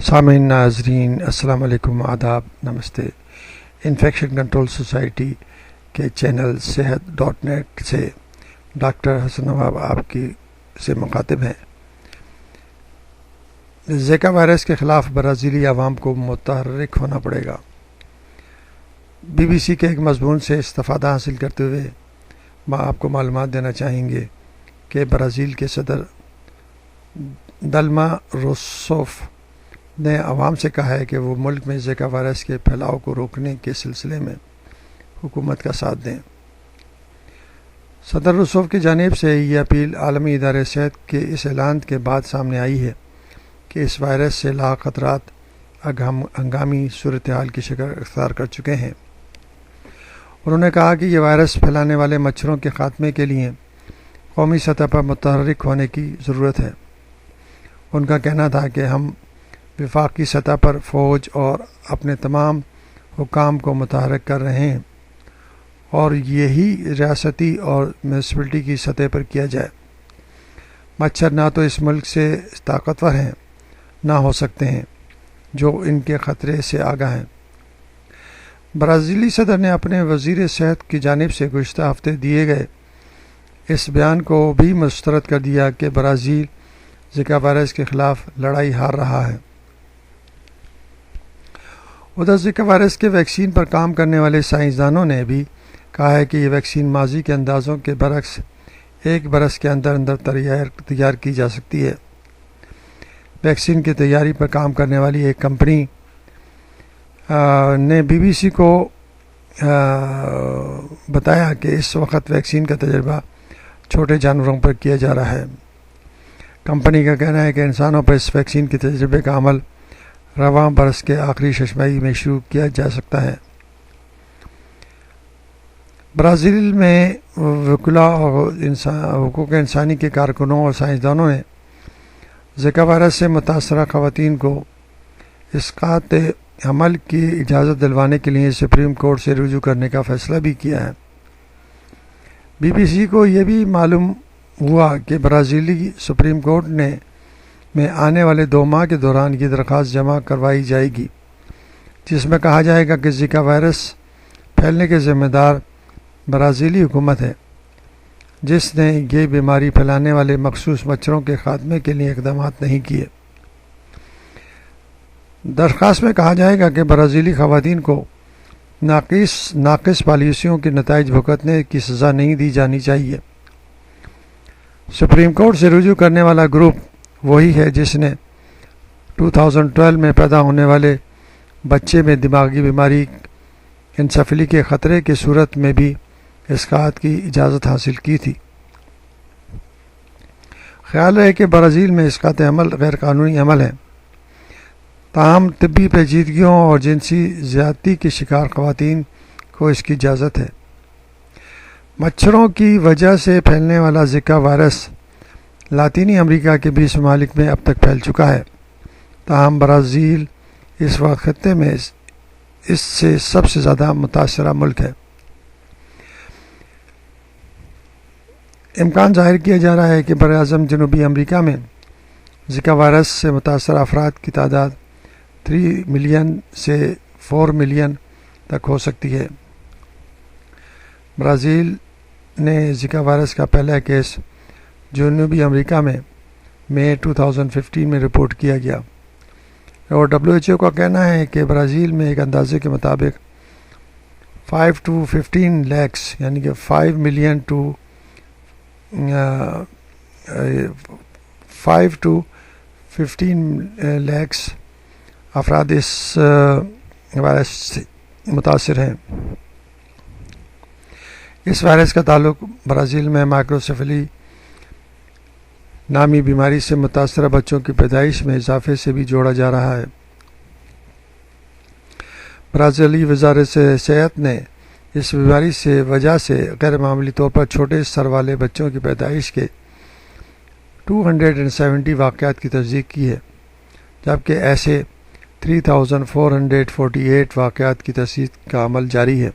سامعین ناظرین السلام علیکم، آداب، نمستے۔ انفیکشن کنٹرول سوسائٹی کے چینل صحت.net سے ڈاکٹر حسن نواب آپ کی سے مخاطب ہیں۔ زیکا وائرس کے خلاف برازیلی عوام کو متحرک ہونا پڑے گا۔ بی بی سی کے ایک مضمون سے استفادہ حاصل کرتے ہوئے آپ کو معلومات دینا چاہیں گے کہ برازیل کے صدر دلما روسوف نے عوام سے کہا ہے کہ وہ ملک میں زیکا وائرس کے پھیلاؤ کو روکنے کے سلسلے میں حکومت کا ساتھ دیں۔ صدر روسوف کی جانب سے یہ اپیل عالمی ادارے صحت کے اس اعلان کے بعد سامنے آئی ہے کہ اس وائرس سے لاحق خطرات ہنگامی صورتحال کی شکل اختیار کر چکے ہیں۔ انہوں نے کہا کہ یہ وائرس پھیلانے والے مچھروں کے خاتمے کے لیے قومی سطح پر متحرک ہونے کی ضرورت ہے۔ ان کا کہنا تھا کہ ہم وفاقی سطح پر فوج اور اپنے تمام حکام کو متحرک کر رہے ہیں اور یہی ریاستی اور میونسپلٹی کی سطح پر کیا جائے۔ مچھر نہ تو اس ملک سے طاقتور ہیں نہ ہو سکتے ہیں جو ان کے خطرے سے آگاہ ہیں۔ برازیلی صدر نے اپنے وزیر صحت کی جانب سے گزشتہ ہفتے دیے گئے اس بیان کو بھی مسترد کر دیا کہ برازیل زیکا وائرس کے خلاف لڑائی ہار رہا ہے۔ ادھر زیکا وائرس کے ویکسین پر کام کرنے والے سائنسدانوں نے بھی کہا ہے کہ یہ ویکسین ماضی کے اندازوں کے برعکس 1 برس کے اندر تیار کی جا سکتی ہے۔ ویکسین کی تیاری پر کام کرنے والی ایک کمپنی نے بی بی سی کو بتایا کہ اس وقت ویکسین کا تجربہ چھوٹے جانوروں پر کیا جا رہا ہے۔ کمپنی کا کہنا ہے کہ انسانوں پر اس ویکسین کے تجربے کا عمل رواں برس کے آخری ششماہی میں شروع کیا جا سکتا ہے۔ برازیل میں وکلاء اور حقوق انسانی کے کارکنوں اور سائنسدانوں نے زیکا وائرس سے متاثرہ خواتین کو اسقاط حمل کی اجازت دلوانے کے لیے سپریم کورٹ سے رجوع کرنے کا فیصلہ بھی کیا ہے۔ بی بی سی کو یہ بھی معلوم ہوا کہ برازیلی سپریم کورٹ میں آنے والے 2 ماہ کے دوران یہ درخواست جمع کروائی جائے گی جس میں کہا جائے گا کہ زیکا وائرس پھیلنے کے ذمہ دار برازیلی حکومت ہے جس نے یہ بیماری پھیلانے والے مخصوص مچھروں کے خاتمے کے لیے اقدامات نہیں کیے۔ درخواست میں کہا جائے گا کہ برازیلی خواتین کو ناقص پالیسیوں کے نتائج بھگتنے کی سزا نہیں دی جانی چاہیے۔ سپریم کورٹ سے رجوع کرنے والا گروپ وہی ہے جس نے 2012 میں پیدا ہونے والے بچے میں دماغی بیماری انسیفلی کے خطرے کی صورت میں بھی اسقاط کی اجازت حاصل کی تھی۔ خیال ہے کہ برازیل میں اسقاط حمل غیر قانونی عمل ہے، تاہم طبی پیچیدگیوں اور جنسی زیادتی کے شکار خواتین کو اس کی اجازت ہے۔ مچھروں کی وجہ سے پھیلنے والا زیکا وائرس لاطینی امریکہ کے 20 ممالک میں اب تک پھیل چکا ہے، تاہم برازیل اس وقت خطے میں اس سے سب سے زیادہ متاثرہ ملک ہے۔ امکان ظاہر کیا جا رہا ہے کہ براعظم جنوبی امریکہ میں زیکا وائرس سے متاثرہ افراد کی تعداد 3 ملین سے 4 ملین تک ہو سکتی ہے۔ برازیل نے زیکا وائرس کا پہلا کیس جنوبی امریکہ میں مئی 2015 میں رپورٹ کیا گیا اور WHO کا کہنا ہے کہ برازیل میں ایک اندازے کے مطابق 5 to 15 lakhs یعنی کہ 5 ملین to 15 lakhs افراد اس وائرس سے متاثر ہیں۔ اس وائرس کا تعلق برازیل میں مائکروسیفلی نامی بیماری سے متاثرہ بچوں کی پیدائش میں اضافے سے بھی جوڑا جا رہا ہے۔ برازیلی وزارت صحت نے اس بیماری سے وجہ سے غیر معمولی طور پر چھوٹے سر والے بچوں کی پیدائش کے 270 واقعات کی تصدیق کی ہے، جبکہ ایسے 3448 واقعات کی تصدیق کا عمل جاری ہے۔